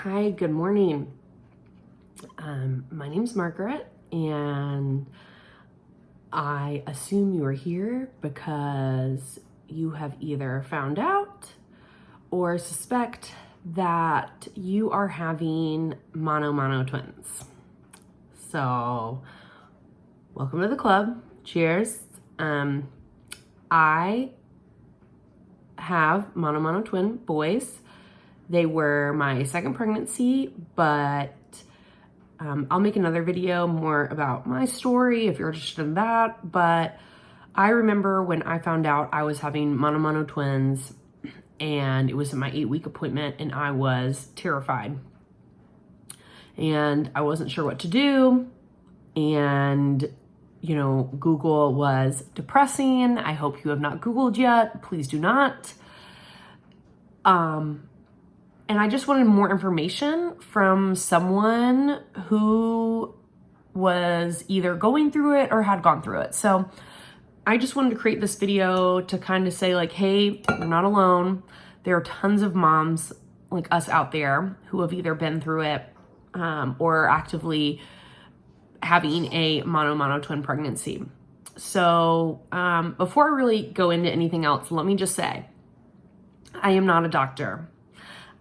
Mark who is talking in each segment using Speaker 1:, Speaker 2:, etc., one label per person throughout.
Speaker 1: Hi, good morning. My name's Margaret, and I assume you are here because you have either found out or suspect that you are having mono twins. So, welcome to the club. Cheers. I have mono twin boys. They were my second pregnancy, but I'll make another video more about my story if you're interested in that. But I remember when I found out I was having mono twins, and it was my 8-week appointment, and I was terrified. And I wasn't sure what to do. And, you know, Google was depressing. I hope you have not Googled yet. Please do not. And I just wanted more information from someone who was either going through it or had gone through it. So I just wanted to create this video to kind of say like, hey, you're not alone. There are tons of moms like us out there who have either been through it or actively having a mono twin pregnancy. So before I really go into anything else, let me just say, I am not a doctor.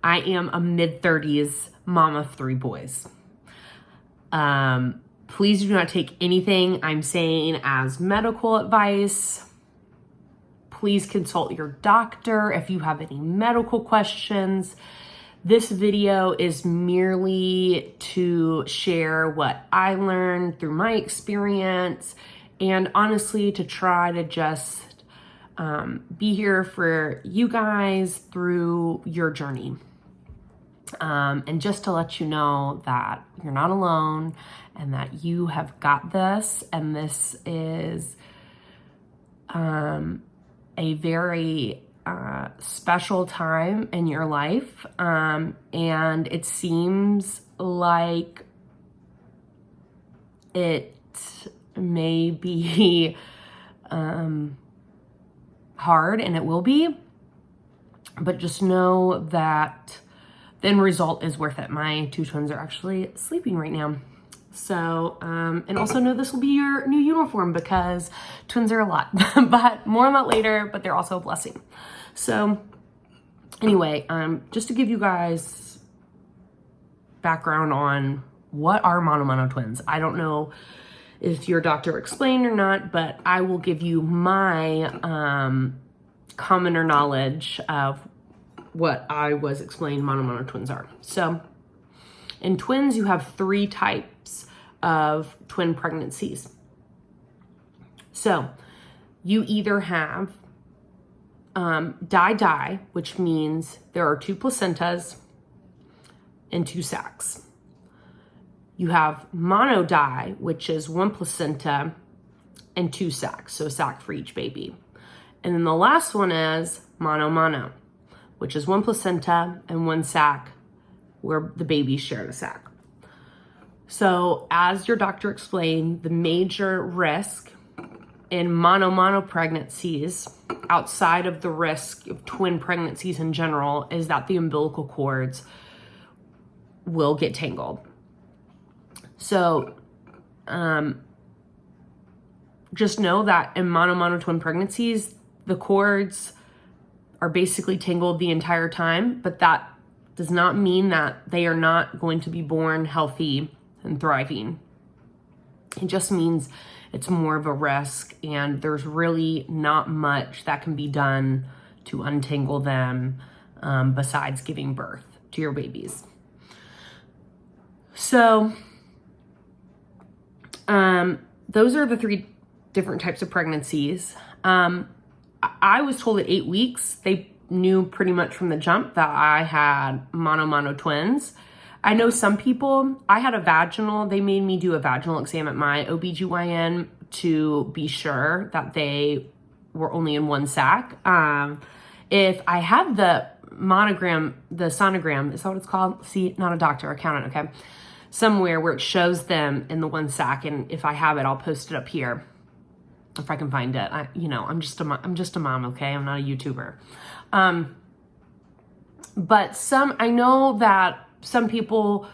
Speaker 1: I am a mid-30s mom of 3 boys. Please do not take anything I'm saying as medical advice. Please consult your doctor if you have any medical questions. This video is merely to share what I learned through my experience, and honestly to try to just be here for you guys through your journey. And just to let you know that you're not alone and that you have got this, and this is a very special time in your life, and it seems like it may be hard, and it will be, but just know that the end result is worth it. My 2 twins are actually sleeping right now. So, and also know this will be your new uniform because twins are a lot, but more on that later, but they're also a blessing. So anyway, just to give you guys background on what are mono twins. I don't know if your doctor explained or not, but I will give you my commoner knowledge of what I was explaining mono twins are. So in twins, you have 3 types of twin pregnancies. So you either have di, which means there are 2 placentas and 2 sacs. You have mono-di, which is 1 placenta and 2 sacs, so a sac for each baby. And then the last one is mono, which is 1 placenta and 1 sac, where the babies share the sac. So as your doctor explained, the major risk in mono pregnancies, outside of the risk of twin pregnancies in general, is that the umbilical cords will get tangled. So just know that in mono twin pregnancies, the cords are basically tangled the entire time, but that does not mean that they are not going to be born healthy and thriving. It just means it's more of a risk, and there's really not much that can be done to untangle them besides giving birth to your babies. So those are the 3 different types of pregnancies. I was told at 8 weeks, they knew pretty much from the jump that I had mono twins. I know some people, I had a vaginal, they made me do a vaginal exam at my OBGYN to be sure that they were only in 1 sac. If I had the sonogram, is that what it's called? See, not a doctor, accountant, okay? Somewhere where it shows them in the 1 sac, and if I have it, I'll post it up here if I can find it. I'm just a mom, okay? I'm not a YouTuber. But I know that some people,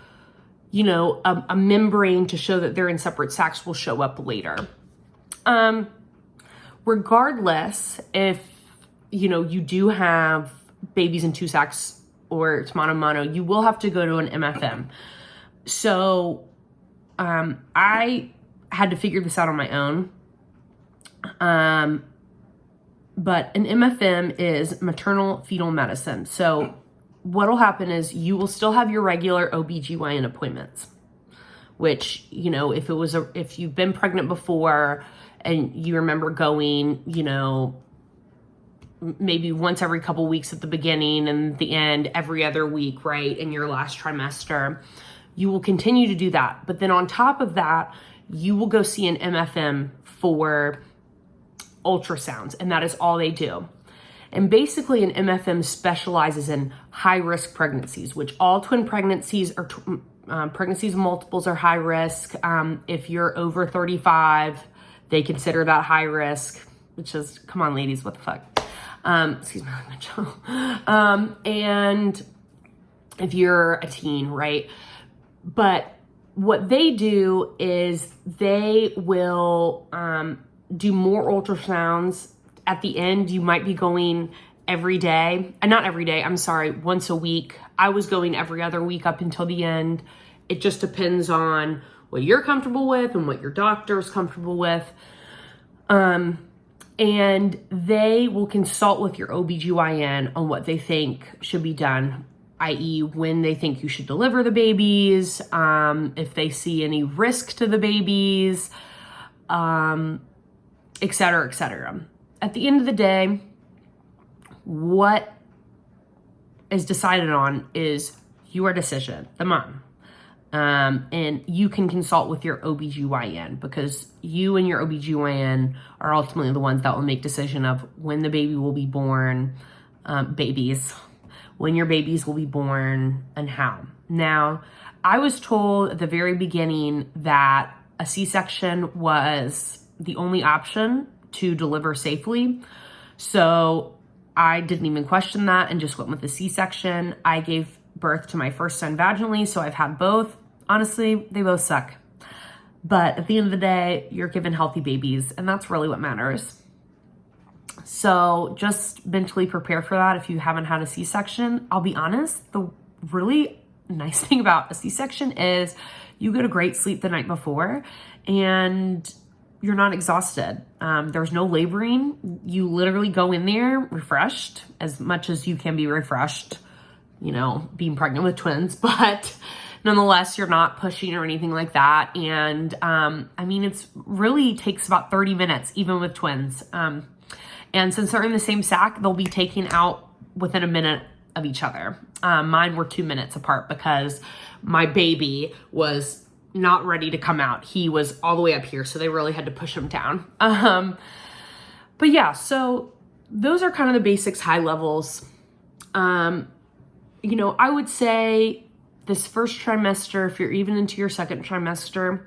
Speaker 1: you know, a membrane to show that they're in separate sacs will show up later. Regardless, if, you know, you do have babies in 2 sacs or it's mono, you will have to go to an MFM. So I had to figure this out on my own. But an MFM is maternal fetal medicine. So what'll happen is you will still have your regular OBGYN appointments, which, you know, if you've been pregnant before and you remember going, you know, maybe once every couple weeks at the beginning and the end, every other week, right, in your last trimester, you will continue to do that. But then on top of that, you will go see an MFM for ultrasounds, and that is all they do. And basically an MFM specializes in high-risk pregnancies, which all twin pregnancies or pregnancies multiples are high risk. If you're over 35, they consider that high risk, which is, come on ladies, what the fuck? Excuse my language. And if you're a teen, right? But what they do is they will do more ultrasounds. At the end, you might be going every day. Not every day, I'm sorry, once a week. I was going every other week up until the end. It just depends on what you're comfortable with and what your doctor is comfortable with. And they will consult with your OBGYN on what they think should be done, i.e. when they think you should deliver the babies, if they see any risk to the babies, et cetera, et cetera. At the end of the day, what is decided on is your decision, the mom. And you can consult with your OBGYN because you and your OBGYN are ultimately the ones that will make decision of when the baby will be born, when your babies will be born and how. Now, I was told at the very beginning that a C-section was the only option to deliver safely. So I didn't even question that and just went with the C-section. I gave birth to my first son vaginally, so I've had both. Honestly, they both suck. But at the end of the day, you're given healthy babies, and that's really what matters. So just mentally prepare for that if you haven't had a C-section. I'll be honest, the really nice thing about a C-section is you get a great sleep the night before, and you're not exhausted. There's no laboring. You literally go in there refreshed as much as you can be refreshed, you know, being pregnant with twins, but nonetheless, you're not pushing or anything like that. And I mean, it's really takes about 30 minutes, even with twins. And since they're in the same sac, they'll be taken out within a minute of each other. Mine were 2 minutes apart because my baby was not ready to come out. He was all the way up here, so they really had to push him down. But yeah, so those are kind of the basics, high levels. You know, I would say this first trimester, if you're even into your second trimester,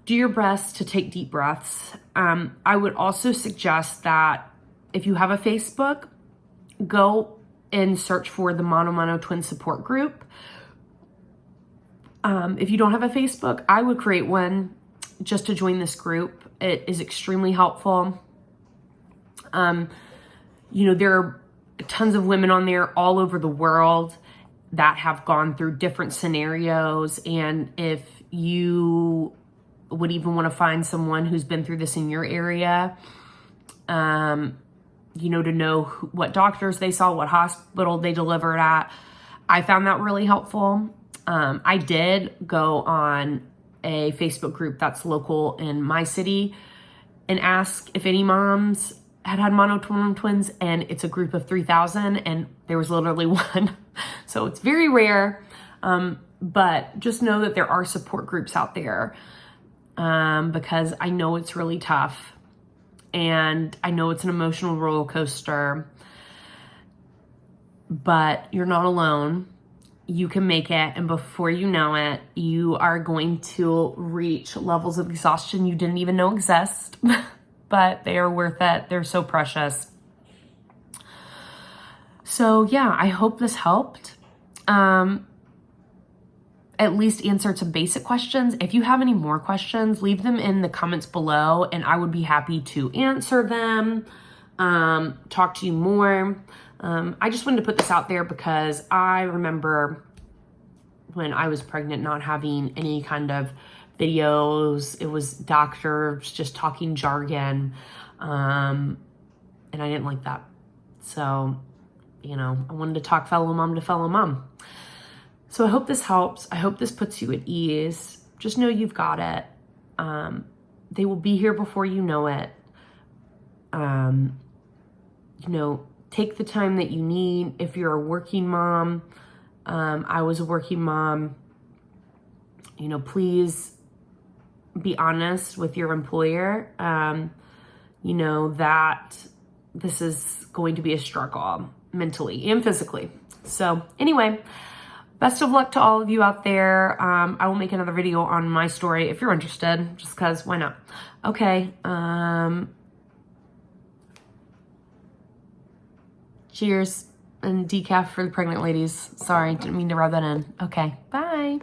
Speaker 1: do your best to take deep breaths. I would also suggest that if you have a Facebook, go and search for the Mono Twin Support Group. If you don't have a Facebook, I would create one just to join this group. It is extremely helpful. You know, there are tons of women on there all over the world that have gone through different scenarios. And if you would even want to find someone who's been through this in your area, you know, to know what doctors they saw, what hospital they delivered at, I found that really helpful. I did go on a Facebook group that's local in my city and ask if any moms had mono twins, and it's a group of 3,000 and there was literally one. So it's very rare, but just know that there are support groups out there because I know it's really tough and I know it's an emotional roller coaster, but you're not alone. You can make it, and before you know it, you are going to reach levels of exhaustion you didn't even know exist, but they are worth it. They're so precious. So yeah, I hope this helped. at least answered some basic questions. If you have any more questions, leave them in the comments below and I would be happy to answer them, talk to you more. I just wanted to put this out there because I remember when I was pregnant not having any kind of videos. It was doctors just talking jargon, and I didn't like that. So, you know, I wanted to talk fellow mom to fellow mom. So I hope this helps. I hope this puts you at ease. Just know you've got it. They will be here before you know it. You know, take the time that you need. If you're a working mom, I was a working mom, you know, please be honest with your employer. You know that this is going to be a struggle mentally and physically. So anyway, best of luck to all of you out there. I will make another video on my story if you're interested, just because, why not? Okay. Cheers and decaf for the pregnant ladies. Sorry, didn't mean to rub that in. Okay, bye.